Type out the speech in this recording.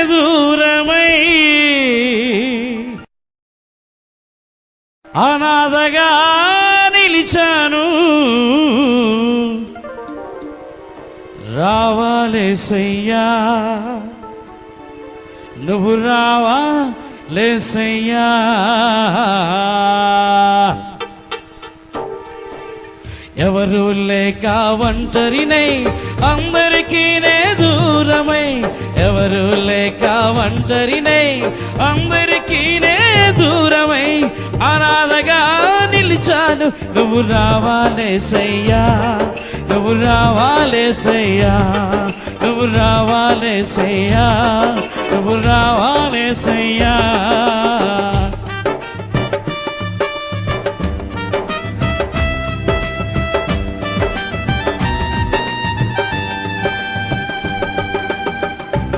దూరమై అనాథగా నిలిచాను, రావాలేసయ్యా నువ్వు రావాలేసయ్యా. ఎవరు లేక ఒంటరినై అందరికీ నే దూరమై, ఎవరు లేక ఒంటరినై అందరికీ నే దూరమై అనాథగా నిలిచాను, నువ్వు రావాలేసయ్యా నువ్వు రావాలేసయ్యా నువ్వు రావాలేసయ్యా నువ్వు రావాలేసయ్యా.